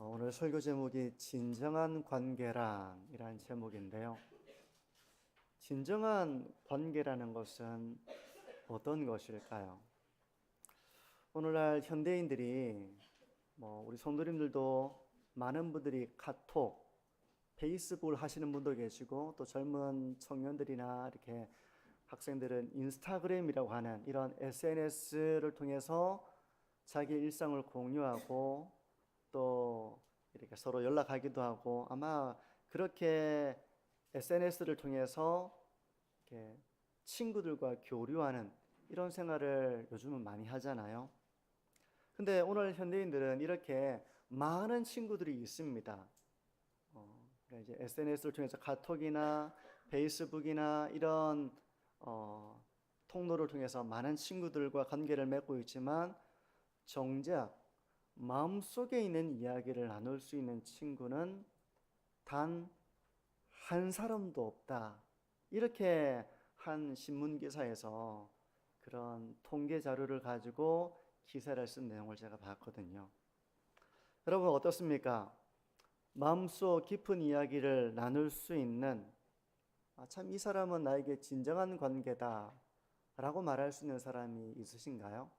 오늘 설교 제목이 진정한 관계란이라는 제목인데요. 진정한 관계라는 것은 어떤 것일까요? 오늘날 현대인들이 우리 성도님들도 많은 분들이 카톡, 페이스북을 하시는 분도 계시고 또 젊은 청년들이나 이렇게 학생들은 인스타그램이라고 하는 이런 SNS를 통해서 자기 일상을 공유하고 또 이렇게 서로 연락하기도 하고 아마 그렇게 SNS를 통해서 이렇게 친구들과 교류하는 이런 생활을 요즘은 많이 하잖아요. 근데 오늘 현대인들은 이렇게 많은 친구들이 있습니다. 그러니까 이제 SNS를 통해서 카톡이나 페이스북이나 이런 통로를 통해서 많은 친구들과 관계를 맺고 있지만 정작 마음속에 있는 이야기를 나눌 수 있는 친구는 단 한 사람도 없다. 이렇게 한 신문 기사에서 그런 통계 자료를 가지고 기사를 쓴 내용을 제가 봤거든요. 여러분 어떻습니까? 마음속 깊은 이야기를 나눌 수 있는 참 이 사람은 나에게 진정한 관계다 라고 말할 수 있는 사람이 있으신가요?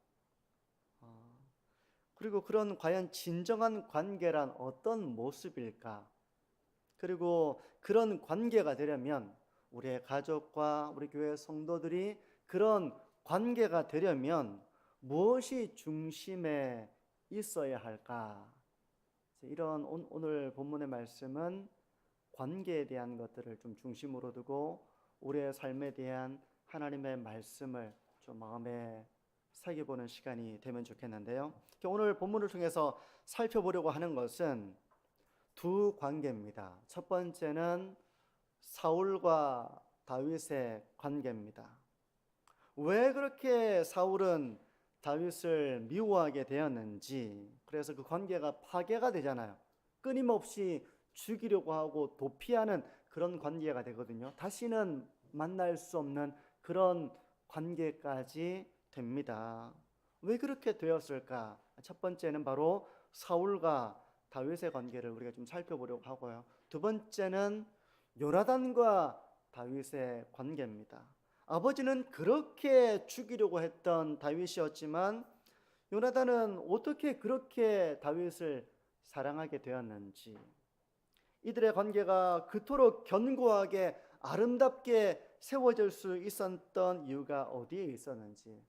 그리고 그런 과연 진정한 관계란 어떤 모습일까? 그리고 그런 관계가 되려면 우리의 가족과 우리 교회 성도들이 그런 관계가 되려면 무엇이 중심에 있어야 할까? 이런 오늘 본문의 말씀은 관계에 대한 것들을 좀 중심으로 두고 우리의 삶에 대한 하나님의 말씀을 좀 마음에 새겨보는 시간이 되면 좋겠는데요. 오늘 본문을 통해서 살펴보려고 하는 것은 두 관계입니다. 첫 번째는 사울과 다윗의 관계입니다. 왜 그렇게 사울은 다윗을 미워하게 되었는지, 그래서 그 관계가 파괴가 되잖아요. 끊임없이 죽이려고 하고 도피하는 그런 관계가 되거든요. 다시는 만날 수 없는 그런 관계까지 됩니다. 왜 그렇게 되었을까? 첫 번째는 바로 사울과 다윗의 관계를 우리가 좀 살펴보려고 하고요. 두 번째는 요나단과 다윗의 관계입니다. 아버지는 그렇게 죽이려고 했던 다윗이었지만 요나단은 어떻게 그렇게 다윗을 사랑하게 되었는지, 이들의 관계가 그토록 견고하게 아름답게 세워질 수 있었던 이유가 어디에 있었는지,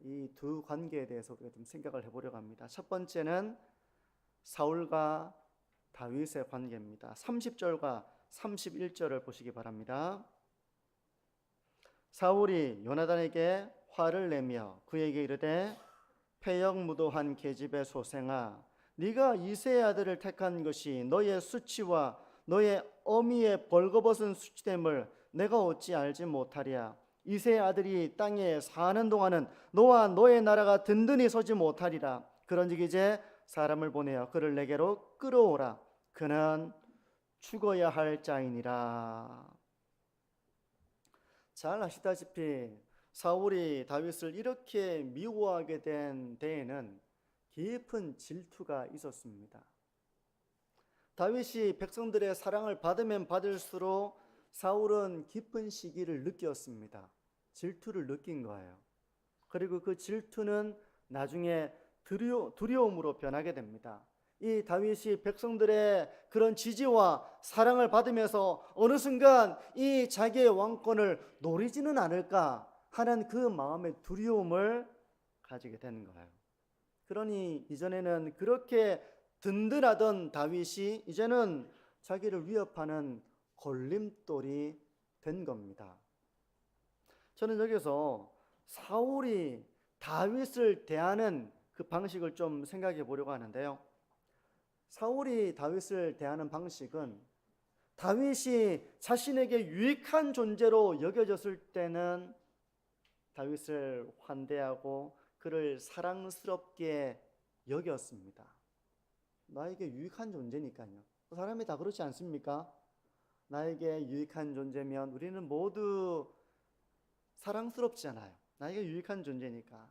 이 두 관계에 대해서 우리가 좀 생각을 해보려고 합니다. 첫 번째는 사울과 다윗의 관계입니다. 30절과 31절을 보시기 바랍니다. 사울이 요나단에게 화를 내며 그에게 이르되 패역무도한 계집의 소생아, 네가 이새의 아들을 택한 것이 너의 수치와 너의 어미의 벌거벗은 수치됨을 내가 어찌 알지 못하랴. 이새의 아들이 땅에 사는 동안은 너와 너의 나라가 든든히 서지 못하리라. 그런즉 이제 사람을 보내어 그를 내게로 끌어오라. 그는 죽어야 할 자이니라. 잘 아시다시피 사울이 다윗을 이렇게 미워하게 된 데에는 깊은 질투가 있었습니다. 다윗이 백성들의 사랑을 받으면 받을수록 사울은 깊은 시기를 느꼈습니다. 질투를 느낀 거예요. 그리고 그 질투는 나중에 두려움으로 변하게 됩니다. 이 다윗이 백성들의 그런 지지와 사랑을 받으면서 어느 순간 이 자기의 왕권을 노리지는 않을까 하는 그 마음의 두려움을 가지게 되는 거예요. 그러니 이전에는 그렇게 든든하던 다윗이 이제는 자기를 위협하는 걸림돌이 된 겁니다. 저는 여기서 사울이 다윗을 대하는 그 방식을 좀 생각해 보려고 하는데요. 사울이 다윗을 대하는 방식은 다윗이 자신에게 유익한 존재로 여겨졌을 때는 다윗을 환대하고 그를 사랑스럽게 여겼습니다. 나에게 유익한 존재니까요. 사람이 다 그렇지 않습니까? 나에게 유익한 존재면 우리는 모두 사랑스럽잖아요. 나에게 유익한 존재니까.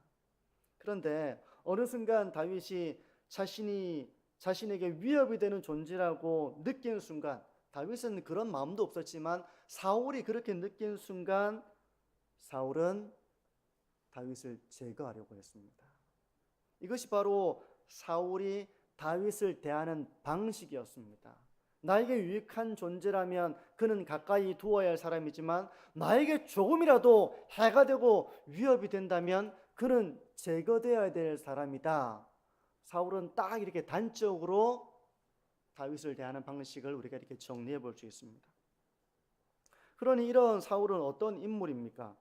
그런데 어느 순간 다윗이 자신에게 위협이 되는 존재라고 느낀 순간, 다윗은 그런 마음도 없었지만 사울이 그렇게 느낀 순간 사울은 다윗을 제거하려고 했습니다. 이것이 바로 사울이 다윗을 대하는 방식이었습니다. 나에게 유익한 존재라면 그는 가까이 두어야 할 사람이지만 나에게 조금이라도 해가 되고 위협이 된다면 그는 제거되어야 될 사람이다. 사울은 딱 이렇게 단적으로 다윗을 대하는 방식을 우리가 이렇게 정리해 볼 수 있습니다. 그러니 이런 사울은 어떤 인물입니까?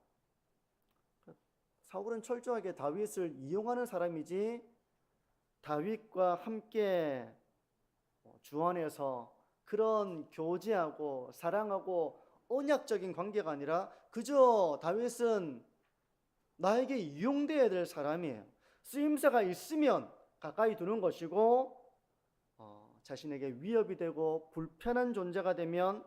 사울은 철저하게 다윗을 이용하는 사람이지 다윗과 함께 주 안에서 그런 교제하고 사랑하고 언약적인 관계가 아니라 그저 다윗은 나에게 이용되어야 될 사람이에요. 쓰임새가 있으면 가까이 두는 것이고 자신에게 위협이 되고 불편한 존재가 되면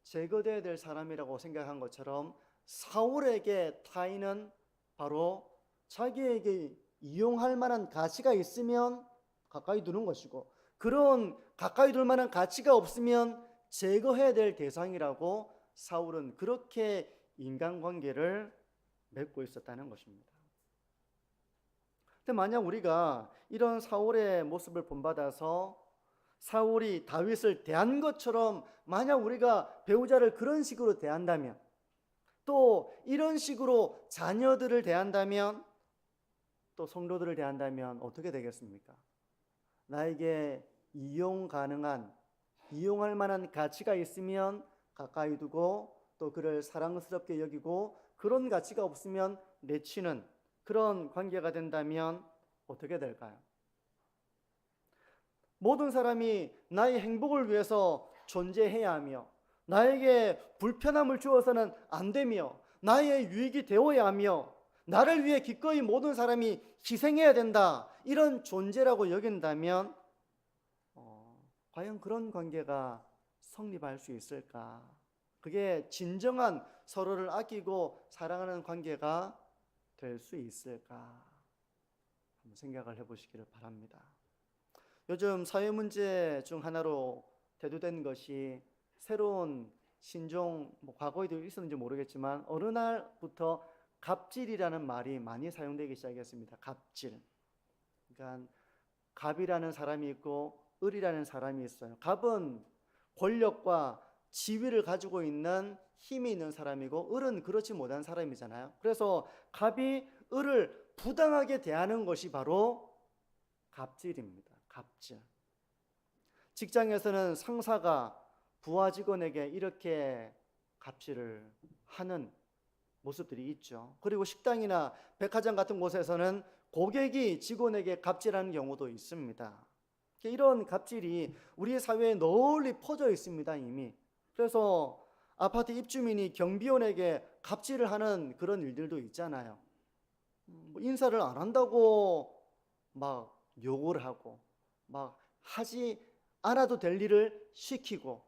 제거되어야 될 사람이라고 생각한 것처럼 사울에게 타인은 바로 자기에게 이용할 만한 가치가 있으면 가까이 두는 것이고 그런 가까이 둘 만한 가치가 없으면 제거해야 될 대상이라고 사울은 그렇게 인간관계를 맺고 있었다는 것입니다. 근데 만약 우리가 이런 사울의 모습을 본받아서 사울이 다윗을 대한 것처럼 만약 우리가 배우자를 그런 식으로 대한다면 또 이런 식으로 자녀들을 대한다면 또 성도들을 대한다면 어떻게 되겠습니까? 나에게 이용할 만한 가치가 있으면 가까이 두고 또 그를 사랑스럽게 여기고 그런 가치가 없으면 내치는 그런 관계가 된다면 어떻게 될까요? 모든 사람이 나의 행복을 위해서 존재해야 하며 나에게 불편함을 주어서는 안 되며 나의 유익이 되어야 하며 나를 위해 기꺼이 모든 사람이 희생해야 된다 이런 존재라고 여긴다면 과연 그런 관계가 성립할 수 있을까? 그게 진정한 서로를 아끼고 사랑하는 관계가 될 수 있을까? 한번 생각을 해보시기를 바랍니다. 요즘 사회 문제 중 하나로 대두된 것이 새로운 신종, 과거에도 있었는지 모르겠지만 어느 날부터 갑질이라는 말이 많이 사용되기 시작했습니다. 갑질. 그러니까 갑이라는 사람이 있고 을이라는 사람이 있어요. 갑은 권력과 지위를 가지고 있는 힘이 있는 사람이고 을은 그렇지 못한 사람이잖아요. 그래서 갑이 을을 부당하게 대하는 것이 바로 갑질입니다. 갑질. 직장에서는 상사가 부하 직원에게 이렇게 갑질을 하는 모습들이 있죠. 그리고 식당이나 백화점 같은 곳에서는 고객이 직원에게 갑질하는 경우도 있습니다. 이런 갑질이 우리 사회에 널리 퍼져 있습니다, 이미. 그래서 아파트 입주민이 경비원에게 갑질을 하는 그런 일들도 있잖아요. 인사를 안 한다고 막 욕을 하고 막 하지 않아도 될 일을 시키고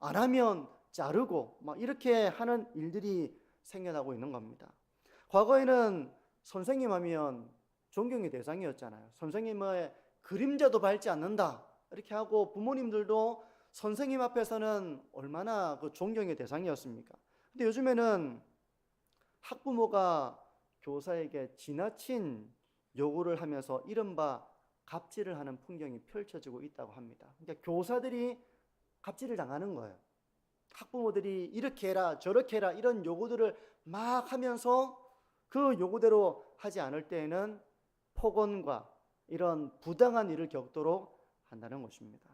안 하면 자르고 막 이렇게 하는 일들이 생겨나고 있는 겁니다. 과거에는 선생님 하면 존경의 대상이었잖아요. 선생님의 그림자도 밟지 않는다 이렇게 하고 부모님들도 선생님 앞에서는 얼마나 그 존경의 대상이었습니까? 근데 요즘에는 학부모가 교사에게 지나친 요구를 하면서 이른바 갑질을 하는 풍경이 펼쳐지고 있다고 합니다. 그러니까 교사들이 갑질을 당하는 거예요. 학부모들이 이렇게 해라 저렇게 해라 이런 요구들을 막 하면서 그 요구대로 하지 않을 때에는 폭언과 이런 부당한 일을 겪도록 한다는 것입니다.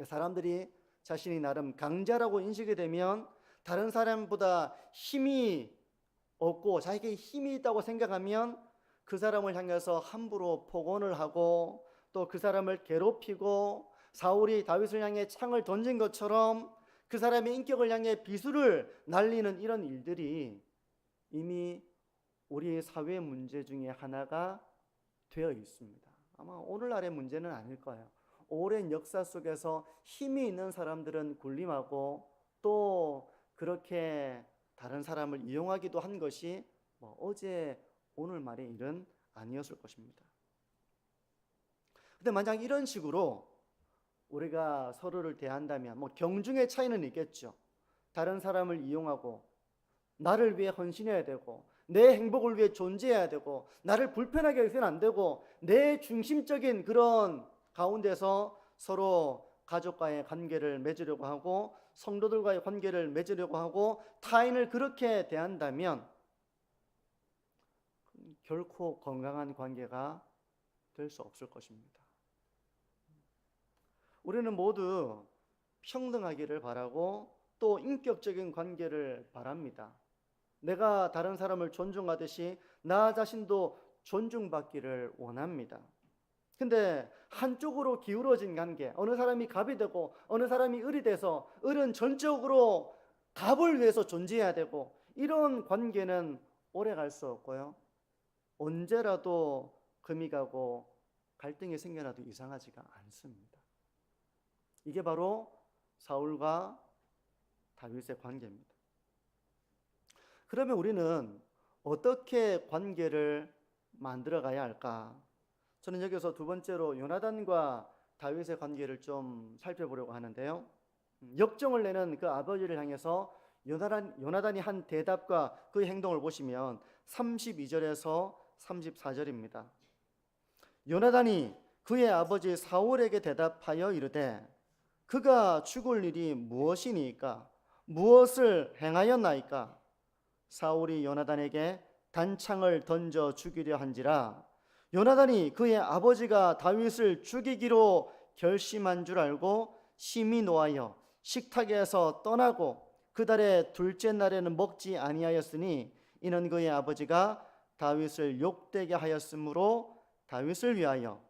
사람들이 자신이 나름 강자라고 인식이 되면 다른 사람보다 힘이 없고 자기에게 힘이 있다고 생각하면 그 사람을 향해서 함부로 폭언을 하고 또 그 사람을 괴롭히고 사울이 다윗을 향해 창을 던진 것처럼 그 사람의 인격을 향해 비수를 날리는 이런 일들이 이미 우리 사회 문제 중에 하나가 되어 있습니다. 아마 오늘날의 문제는 아닐 거예요. 오랜 역사 속에서 힘이 있는 사람들은 군림하고 또 그렇게 다른 사람을 이용하기도 한 것이 어제 오늘 말의 일은 아니었을 것입니다. 근데 만약 이런 식으로 우리가 서로를 대한다면 뭐 경중의 차이는 있겠죠. 다른 사람을 이용하고 나를 위해 헌신해야 되고 내 행복을 위해 존재해야 되고 나를 불편하게 해서는 안 되고 내 중심적인 그런 가운데서 서로 가족과의 관계를 맺으려고 하고 성도들과의 관계를 맺으려고 하고 타인을 그렇게 대한다면 결코 건강한 관계가 될 수 없을 것입니다. 우리는 모두 평등하기를 바라고 또 인격적인 관계를 바랍니다. 내가 다른 사람을 존중하듯이 나 자신도 존중받기를 원합니다. 근데 한쪽으로 기울어진 관계, 어느 사람이 갑이 되고 어느 사람이 을이 돼서 을은 전적으로 갑을 위해서 존재해야 되고 이런 관계는 오래 갈 수 없고요. 언제라도 금이 가고 갈등이 생겨나도 이상하지가 않습니다. 이게 바로 사울과 다윗의 관계입니다. 그러면 우리는 어떻게 관계를 만들어 가야 할까? 저는 여기서 두 번째로 요나단과 다윗의 관계를 좀 살펴보려고 하는데요. 역정을 내는 그 아버지를 향해서 요나단이 한 대답과 그 행동을 보시면 32절에서 34절입니다. 요나단이 그의 아버지 사울에게 대답하여 이르되 그가 죽을 일이 무엇이니까? 무엇을 행하였나이까? 사울이 요나단에게 단창을 던져 죽이려 한지라 요나단이 그의 아버지가 다윗을 죽이기로 결심한 줄 알고 심히 노하여 식탁에서 떠나고 그 달의 둘째 날에는 먹지 아니하였으니 이는 그의 아버지가 다윗을 욕되게 하였으므로 다윗을 위하여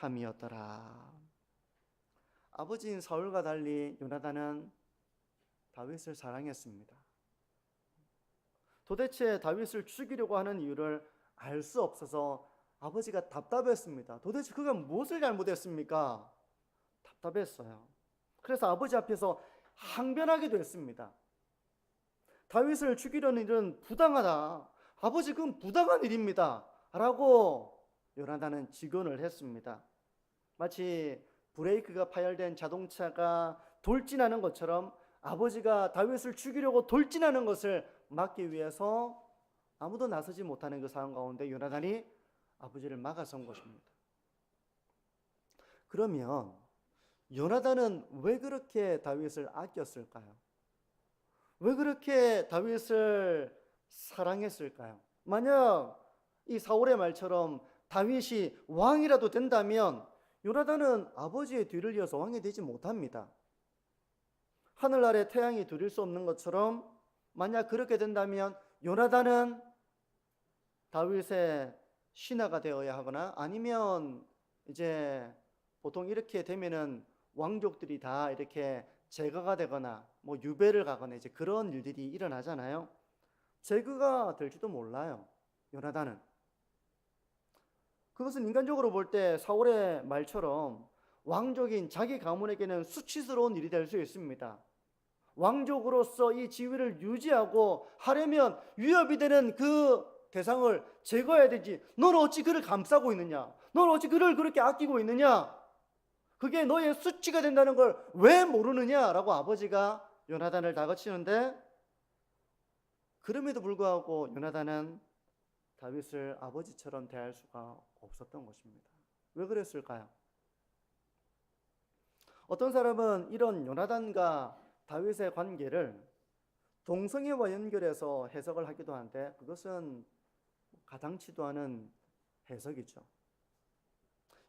슬퍼함이었더라. 아버지인 사울과 달리 요나단은 다윗을 사랑했습니다. 도대체 다윗을 죽이려고 하는 이유를 알 수 없어서 아버지가 답답했습니다. 도대체 그가 무엇을 잘못했습니까? 답답했어요. 그래서 아버지 앞에서 항변하기도 했습니다. 다윗을 죽이려는 일은 부당하다. 아버지, 그건 부당한 일입니다. 라고 요나단은 직언을 했습니다. 마치 브레이크가 파열된 자동차가 돌진하는 것처럼 아버지가 다윗을 죽이려고 돌진하는 것을 막기 위해서 아무도 나서지 못하는 그 상황 가운데 요나단이 아버지를 막아선 것입니다. 그러면 요나단은 왜 그렇게 다윗을 아꼈을까요? 왜 그렇게 다윗을 사랑했을까요? 만약 이 사울의 말처럼 다윗이 왕이라도 된다면 요나단은 아버지의 뒤를 이어서 왕이 되지 못합니다. 하늘 아래 태양이 두릴 수 없는 것처럼 만약 그렇게 된다면 요나단은 다윗의 신하가 되어야 하거나 아니면 이제 보통 이렇게 되면은 왕족들이 다 이렇게 제거가 되거나 뭐 유배를 가거나 이제 그런 일들이 일어나잖아요. 제거가 될지도 몰라요. 요나단은. 그것은 인간적으로 볼 때 사울의 말처럼 왕족인 자기 가문에게는 수치스러운 일이 될 수 있습니다. 왕족으로서 이 지위를 유지하고 하려면 위협이 되는 그 대상을 제거해야 되지. 넌 어찌 그를 감싸고 있느냐? 넌 어찌 그를 그렇게 아끼고 있느냐? 그게 너의 수치가 된다는 걸 왜 모르느냐라고 아버지가 요나단을 다그치는데 그럼에도 불구하고 요나단은 다윗을 아버지처럼 대할 수가 없었던 것입니다. 왜 그랬을까요? 어떤 사람은 이런 요나단과 다윗의 관계를 동성애와 연결해서 해석을 하기도 하는데 그것은 가당치도 않은 해석이죠.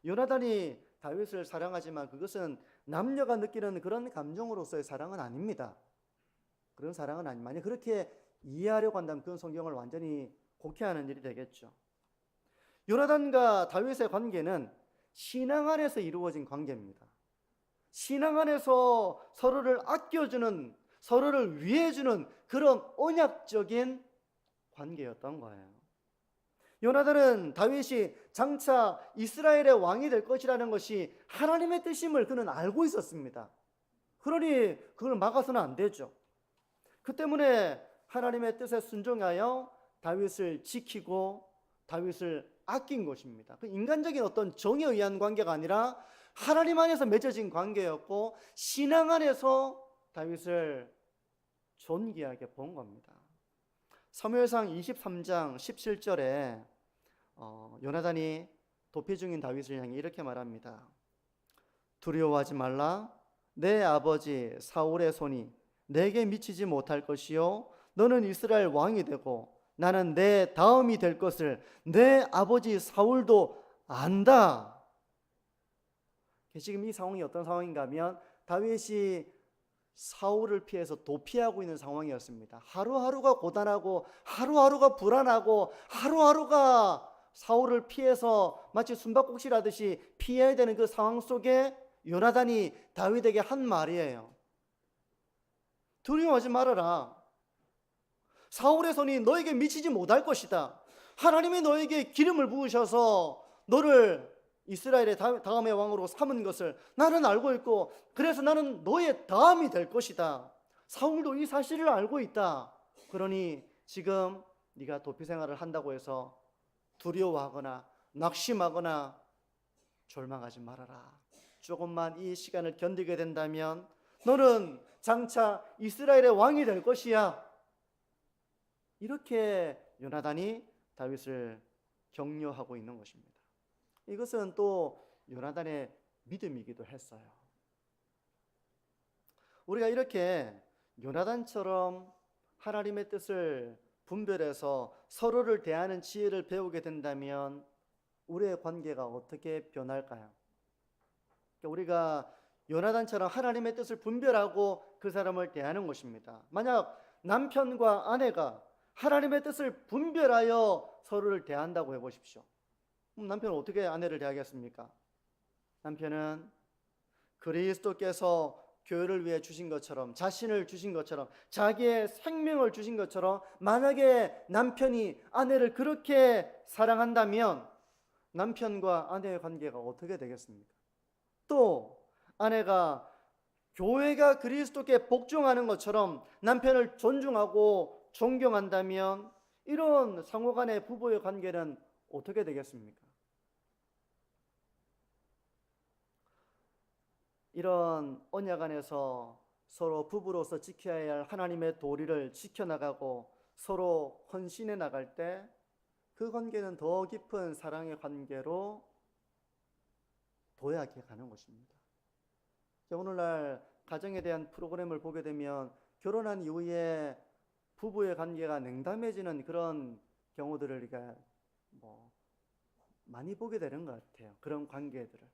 요나단이 다윗을 사랑하지만 그것은 남녀가 느끼는 그런 감정으로서의 사랑은 아닙니다. 그런 사랑은 아니. 만약 그렇게 이해하려고 한다면 그건 성경을 완전히 곡해하는 일이 되겠죠. 요나단과 다윗의 관계는 신앙 안에서 이루어진 관계입니다. 신앙 안에서 서로를 아껴주는, 서로를 위해주는 그런 언약적인 관계였던 거예요. 요나단은 다윗이 장차 이스라엘의 왕이 될 것이라는 것이 하나님의 뜻임을 그는 알고 있었습니다. 그러니 그걸 막아서는 안 되죠. 그 때문에 하나님의 뜻에 순종하여 다윗을 지키고 다윗을 아낀 것입니다. 그 인간적인 어떤 정에 의한 관계가 아니라 하나님 안에서 맺어진 관계였고 신앙 안에서 다윗을 존귀하게 본 겁니다. 사무엘상 23장 17절에 요나단이 도피 중인 다윗을 향해 이렇게 말합니다. 두려워하지 말라. 내 아버지 사울의 손이 내게 미치지 못할 것이요 너는 이스라엘 왕이 되고 나는 내 다음이 될 것을 내 아버지 사울도 안다. 지금 이 상황이 어떤 상황인가 하면 다윗이 사울을 피해서 도피하고 있는 상황이었습니다. 하루하루가 고단하고 하루하루가 불안하고 하루하루가 사울을 피해서 마치 숨바꼭질하듯이 피해야 되는 그 상황 속에 요나단이 다윗에게 한 말이에요. 두려워하지 말아라. 사울의 손이 너에게 미치지 못할 것이다. 하나님이 너에게 기름을 부으셔서 너를 이스라엘의 다음의 왕으로 삼은 것을 나는 알고 있고 그래서 나는 너의 다음이 될 것이다. 사울도 이 사실을 알고 있다. 그러니 지금 네가 도피 생활을 한다고 해서 두려워하거나 낙심하거나 절망하지 말아라. 조금만 이 시간을 견디게 된다면 너는 장차 이스라엘의 왕이 될 것이야. 이렇게 요나단이 다윗을 격려하고 있는 것입니다. 이것은 또 요나단의 믿음이기도 했어요. 우리가 이렇게 요나단처럼 하나님의 뜻을 분별해서 서로를 대하는 지혜를 배우게 된다면 우리의 관계가 어떻게 변할까요? 우리가 요나단처럼 하나님의 뜻을 분별하고 그 사람을 대하는 것입니다. 만약 남편과 아내가 하나님의 뜻을 분별하여 서로를 대한다고 해보십시오. 남편은 어떻게 아내를 대하겠습니까? 남편은 그리스도께서 교회를 위해 주신 것처럼, 자신을 주신 것처럼, 자기의 생명을 주신 것처럼 만약에 남편이 아내를 그렇게 사랑한다면 남편과 아내의 관계가 어떻게 되겠습니까? 또 아내가 교회가 그리스도께 복종하는 것처럼 남편을 존중하고 존경한다면 이런 상호간의 부부의 관계는 어떻게 되겠습니까? 이런 언약 안에서 서로 부부로서 지켜야 할 하나님의 도리를 지켜나가고 서로 헌신해 나갈 때 그 관계는 더 깊은 사랑의 관계로 도약해 가는 것입니다. 오늘날 가정에 대한 프로그램을 보게 되면 결혼한 이후에 부부의 관계가 냉담해지는 그런 경우들을 우리가 많이 보게 되는 것 같아요. 그런 관계들을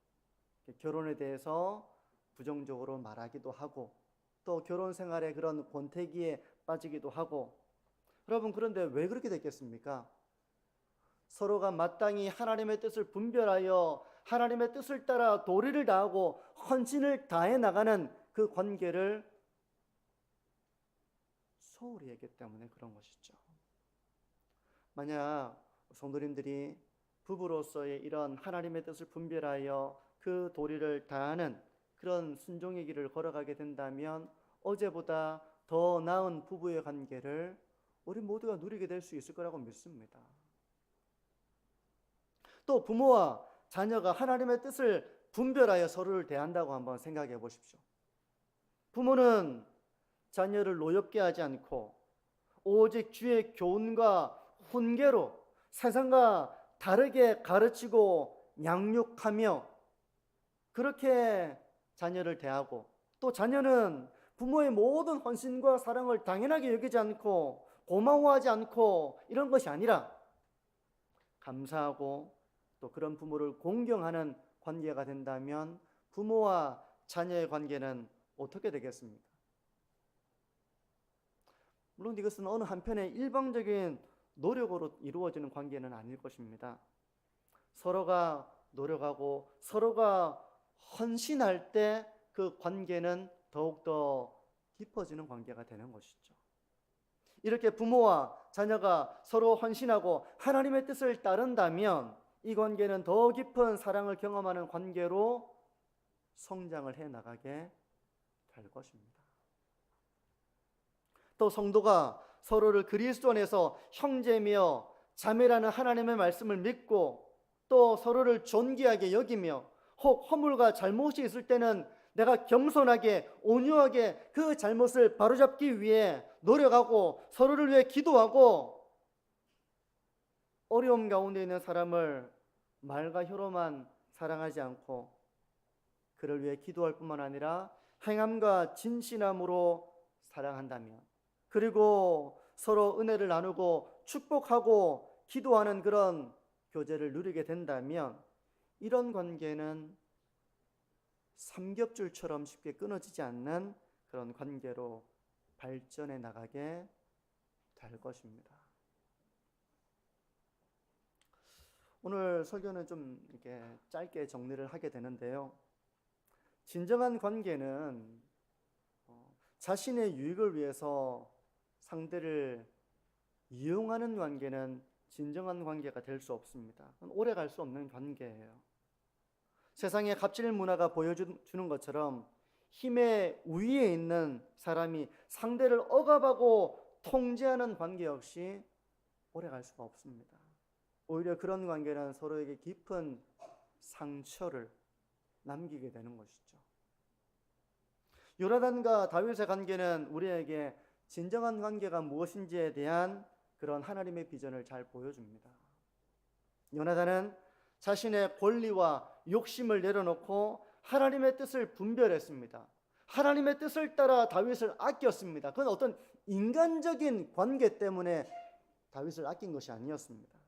결혼에 대해서 부정적으로 말하기도 하고 또 결혼 생활의 그런 권태기에 빠지기도 하고 여러분 그런데 왜 그렇게 됐겠습니까? 서로가 마땅히 하나님의 뜻을 분별하여 하나님의 뜻을 따라 도리를 다하고 헌신을 다해 나가는 그 관계를 소홀히 했기 때문에 그런 것이죠. 만약 성도님들이 부부로서의 이런 하나님의 뜻을 분별하여 그 도리를 다하는 그런 순종의 길을 걸어가게 된다면 어제보다 더 나은 부부의 관계를 우리 모두가 누리게 될 수 있을 거라고 믿습니다. 또 부모와 자녀가 하나님의 뜻을 분별하여 서로를 대한다고 한번 생각해 보십시오. 부모는 자녀를 노엽게 하지 않고 오직 주의 교훈과 훈계로 세상과 다르게 가르치고 양육하며 그렇게 자녀를 대하고 또 자녀는 부모의 모든 헌신과 사랑을 당연하게 여기지 않고 고마워하지 않고 이런 것이 아니라 감사하고 또 그런 부모를 공경하는 관계가 된다면 부모와 자녀의 관계는 어떻게 되겠습니까? 물론 이것은 어느 한편의 일방적인 노력으로 이루어지는 관계는 아닐 것입니다. 서로가 노력하고 서로가 헌신할 때 그 관계는 더욱더 깊어지는 관계가 되는 것이죠. 이렇게 부모와 자녀가 서로 헌신하고 하나님의 뜻을 따른다면 이 관계는 더 깊은 사랑을 경험하는 관계로 성장을 해 나가게 될 것입니다. 또 성도가 서로를 그리스도 안에서 형제며 자매라는 하나님의 말씀을 믿고 또 서로를 존귀하게 여기며 혹 허물과 잘못이 있을 때는 내가 겸손하게 온유하게 그 잘못을 바로잡기 위해 노력하고 서로를 위해 기도하고 어려움 가운데 있는 사람을 말과 혀로만 사랑하지 않고 그를 위해 기도할 뿐만 아니라 행함과 진실함으로 사랑한다면, 그리고 서로 은혜를 나누고 축복하고 기도하는 그런 교제를 누리게 된다면 이런 관계는 삼겹줄처럼 쉽게 끊어지지 않는 그런 관계로 발전해 나가게 될 것입니다. 오늘 설교는 좀 이렇게 짧게 정리를 하게 되는데요. 진정한 관계는 자신의 유익을 위해서 상대를 이용하는 관계는 진정한 관계가 될 수 없습니다. 오래 갈 수 없는 관계예요. 세상의 갑질 문화가 보여주는 것처럼 힘의 우위에 있는 사람이 상대를 억압하고 통제하는 관계 역시 오래 갈 수가 없습니다. 오히려 그런 관계는 서로에게 깊은 상처를 남기게 되는 것이죠. 요나단과 다윗의 관계는 우리에게 진정한 관계가 무엇인지에 대한 그런 하나님의 비전을 잘 보여줍니다. 요나단은 자신의 권리와 욕심을 내려놓고 하나님의 뜻을 분별했습니다. 하나님의 뜻을 따라 다윗을 아꼈습니다. 그건 어떤 인간적인 관계 때문에 다윗을 아낀 것이 아니었습니다.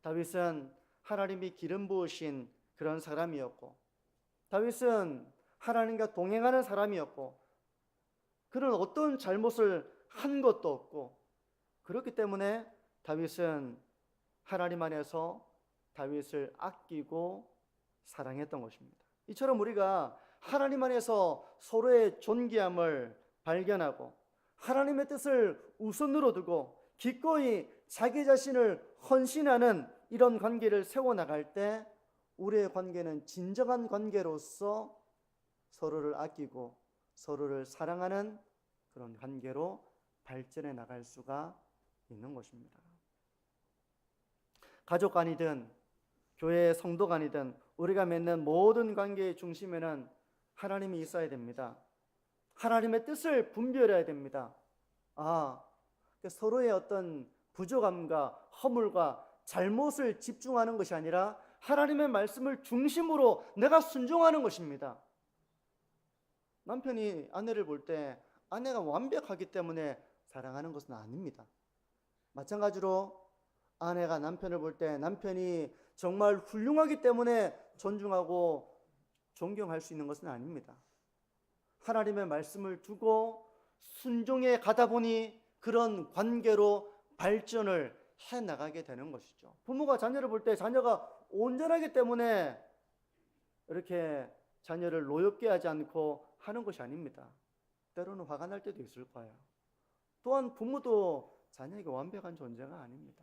다윗은 하나님이 기름 부으신 그런 사람이었고, 다윗은 하나님과 동행하는 사람이었고, 그는 어떤 잘못을 한 것도 없고, 그렇기 때문에 다윗은 하나님 안에서 다윗을 아끼고 사랑했던 것입니다. 이처럼 우리가 하나님 안에서 서로의 존귀함을 발견하고 하나님의 뜻을 우선으로 두고 기꺼이 자기 자신을 헌신하는 이런 관계를 세워나갈 때 우리의 관계는 진정한 관계로서 서로를 아끼고 서로를 사랑하는 그런 관계로 발전해 나갈 수가 있는 것입니다. 가족 간이든 교회의 성도 간이든 우리가 맺는 모든 관계의 중심에는 하나님이 있어야 됩니다. 하나님의 뜻을 분별해야 됩니다. 서로의 어떤 부족함과 허물과 잘못을 집중하는 것이 아니라 하나님의 말씀을 중심으로 내가 순종하는 것입니다. 남편이 아내를 볼 때 아내가 완벽하기 때문에 사랑하는 것은 아닙니다. 마찬가지로 아내가 남편을 볼 때 남편이 정말 훌륭하기 때문에 존중하고 존경할 수 있는 것은 아닙니다. 하나님의 말씀을 두고 순종해 가다 보니 그런 관계로 발전을 해 나가게 되는 것이죠. 부모가 자녀를 볼 때 자녀가 온전하기 때문에 이렇게 자녀를 노엽게 하지 않고 하는 것이 아닙니다. 때로는 화가 날 때도 있을 거예요. 또한 부모도 자녀에게 완벽한 존재가 아닙니다.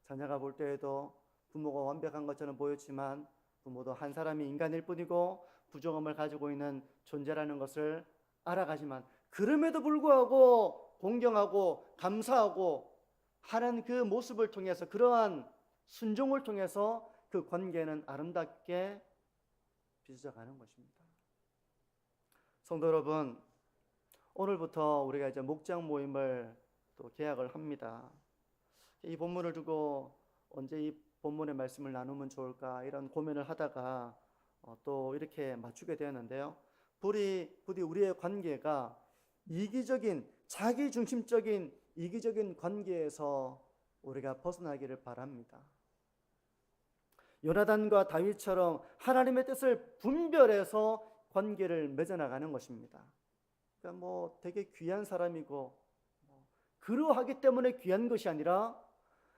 자녀가 볼 때에도 부모가 완벽한 것처럼 보였지만 부모도 한 사람이 인간일 뿐이고 부족함을 가지고 있는 존재라는 것을 알아가지만 그럼에도 불구하고 공경하고 감사하고 하는 그 모습을 통해서 그러한 순종을 통해서 그 관계는 아름답게 빚어가는 것입니다. 성도 여러분, 오늘부터 우리가 이제 목장 모임을 또 개학을 합니다. 이 본문을 두고 언제 이 본문의 말씀을 나누면 좋을까 이런 고민을 하다가 또 이렇게 맞추게 되었는데요. 부디 우리의 관계가 이기적인 자기중심적인 이기적인 관계에서 우리가 벗어나기를 바랍니다. 요나단과 다윗처럼 하나님의 뜻을 분별해서 관계를 맺어나가는 것입니다. 그러니까 되게 귀한 사람이고 그러하기 때문에 귀한 것이 아니라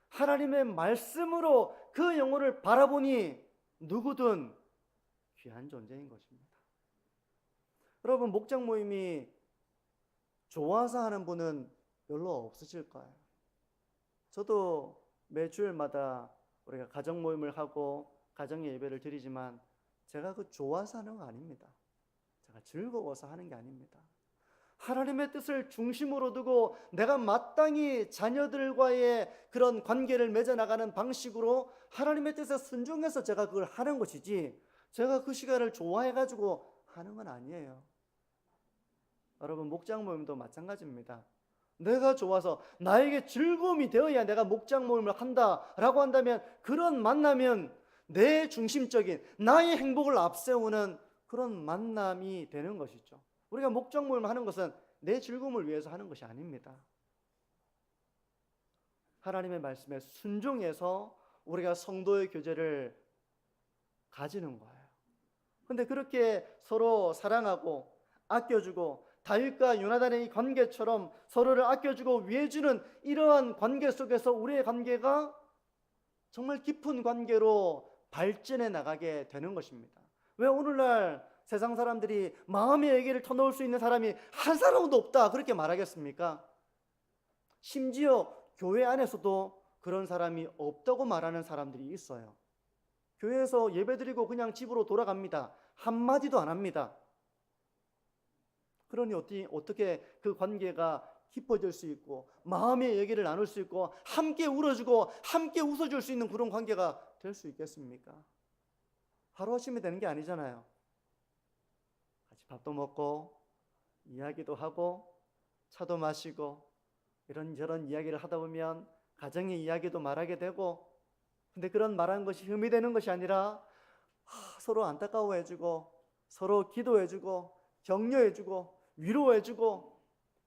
하나님의 말씀으로 그 영혼을 바라보니 누구든 귀한 존재인 것입니다. 여러분, 목장 모임이 좋아서 하는 분은 별로 없으실 거예요. 저도 매 주일마다 우리가 가정 모임을 하고 가정 예배를 드리지만 제가 그 좋아서 하는 거 아닙니다. 제가 즐거워서 하는 게 아닙니다. 하나님의 뜻을 중심으로 두고 내가 마땅히 자녀들과의 그런 관계를 맺어나가는 방식으로 하나님의 뜻에 순종해서 제가 그걸 하는 것이지, 제가 그 시간을 좋아해가지고 하는 건 아니에요. 여러분, 목장 모임도 마찬가지입니다. 내가 좋아서 나에게 즐거움이 되어야 내가 목장 모임을 한다라고 한다면, 그런 만나면 내 중심적인 나의 행복을 앞세우는 그런 만남이 되는 것이죠. 우리가 목장 모임을 하는 것은 내 즐거움을 위해서 하는 것이 아닙니다. 하나님의 말씀에 순종해서 우리가 성도의 교제를 가지는 거예요. 근데 그렇게 서로 사랑하고 아껴주고 다윗과 요나단의 이 관계처럼 서로를 아껴주고 위해주는 이러한 관계 속에서 우리의 관계가 정말 깊은 관계로 발전해 나가게 되는 것입니다. 왜 오늘날 세상 사람들이 마음의 얘기를 터놓을 수 있는 사람이 한 사람도 없다 그렇게 말하겠습니까? 심지어 교회 안에서도 그런 사람이 없다고 말하는 사람들이 있어요. 교회에서 예배드리고 그냥 집으로 돌아갑니다. 한마디도 안 합니다. 그러니 어떻게 그 관계가 깊어질 수 있고 마음의 얘기를 나눌 수 있고 함께 울어주고 함께 웃어줄 수 있는 그런 관계가 될 수 있겠습니까? 하루아침에 되는 게 아니잖아요. 같이 밥도 먹고 이야기도 하고 차도 마시고 이런저런 이야기를 하다 보면 가정의 이야기도 말하게 되고, 근데 그런 말하는 것이 흠이 되는 것이 아니라 서로 안타까워해주고 서로 기도해주고 격려해주고 위로해주고,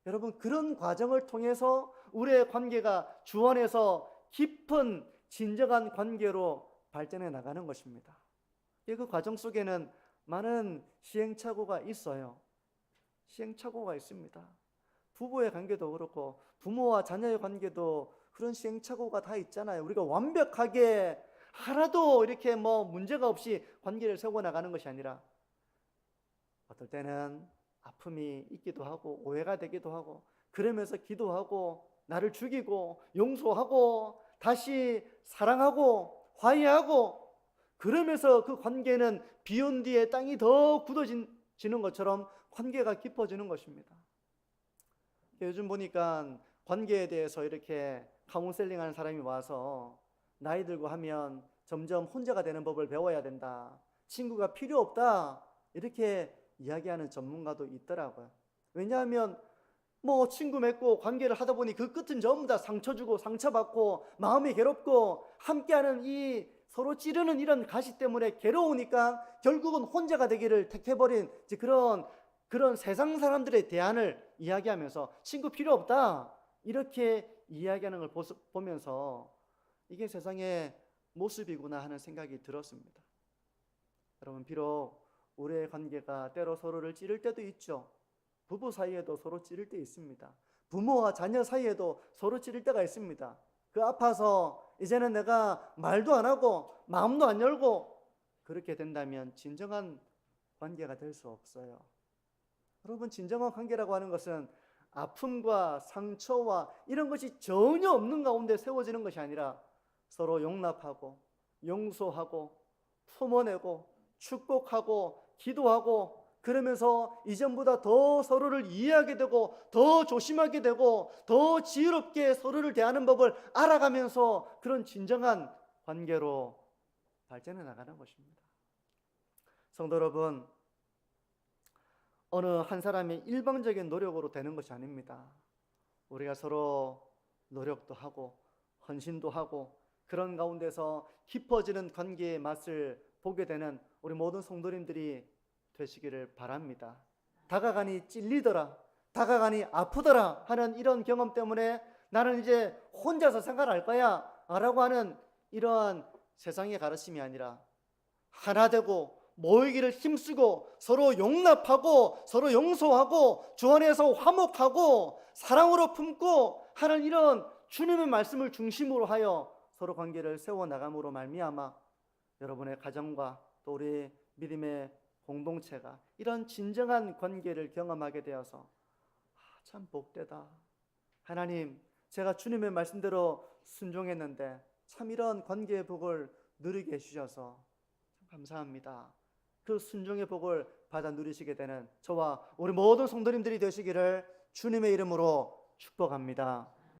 여러분, 그런 과정을 통해서 우리의 관계가 주 안에서 깊은 진정한 관계로 발전해 나가는 것입니다. 그 과정 속에는 많은 시행착오가 있어요. 시행착오가 있습니다. 부부의 관계도 그렇고 부모와 자녀의 관계도 그런 시행착오가 다 있잖아요. 우리가 완벽하게 하나도 이렇게 문제가 없이 관계를 세워나가는 것이 아니라 어떨 때는 아픔이 있기도 하고 오해가 되기도 하고, 그러면서 기도하고 나를 죽이고 용서하고 다시 사랑하고 화해하고, 그러면서 그 관계는 비온 뒤에 땅이 더 굳어지는 것처럼 관계가 깊어지는 것입니다. 요즘 보니까 관계에 대해서 이렇게 카운셀링 하는 사람이 와서 나이 들고 하면 점점 혼자가 되는 법을 배워야 된다, 친구가 필요 없다, 이렇게 이야기하는 전문가도 있더라고요. 왜냐하면 친구 맺고 관계를 하다 보니 그 끝은 전부 다 상처 주고 상처받고 마음이 괴롭고 함께하는 이 서로 찌르는 이런 가시 때문에 괴로우니까 결국은 혼자가 되기를 택해버린 그런 세상 사람들의 대안을 이야기하면서 친구 필요 없다 이렇게 이야기하는 걸 보면서 이게 세상의 모습이구나 하는 생각이 들었습니다. 여러분, 비록 우리의 관계가 때로 서로를 찌를 때도 있죠. 부부 사이에도 서로 찌를 때 있습니다. 부모와 자녀 사이에도 서로 찌를 때가 있습니다. 그 아파서 이제는 내가 말도 안 하고 마음도 안 열고 그렇게 된다면 진정한 관계가 될 수 없어요. 여러분, 진정한 관계라고 하는 것은 아픔과 상처와 이런 것이 전혀 없는 가운데 세워지는 것이 아니라 서로 용납하고 용서하고 품어내고 축복하고 기도하고, 그러면서 이전보다 더 서로를 이해하게 되고 더 조심하게 되고 더 지혜롭게 서로를 대하는 법을 알아가면서 그런 진정한 관계로 발전해 나가는 것입니다. 성도 여러분, 어느 한 사람의 일방적인 노력으로 되는 것이 아닙니다. 우리가 서로 노력도 하고 헌신도 하고 그런 가운데서 깊어지는 관계의 맛을 보게 되는 우리 모든 성도님들이 되시기를 바랍니다. 다가가니 찔리더라, 다가가니 아프더라 하는 이런 경험 때문에 나는 이제 혼자서 생활할 거야 라고 하는 이러한 세상의 가르침이 아니라 하나 되고 모이기를 힘쓰고 서로 용납하고 서로 용서하고 주 안에서 화목하고 사랑으로 품고 하는 이런 주님의 말씀을 중심으로 하여 서로 관계를 세워나감으로 말미암아 여러분의 가정과 또 우리 믿음의 공동체가 이런 진정한 관계를 경험하게 되어서 참 복되다, 하나님 제가 주님의 말씀대로 순종했는데 참 이런 관계의 복을 누리게 해주셔서 참 감사합니다, 그 순종의 복을 받아 누리시게 되는 저와 우리 모든 성도님들이 되시기를 주님의 이름으로 축복합니다.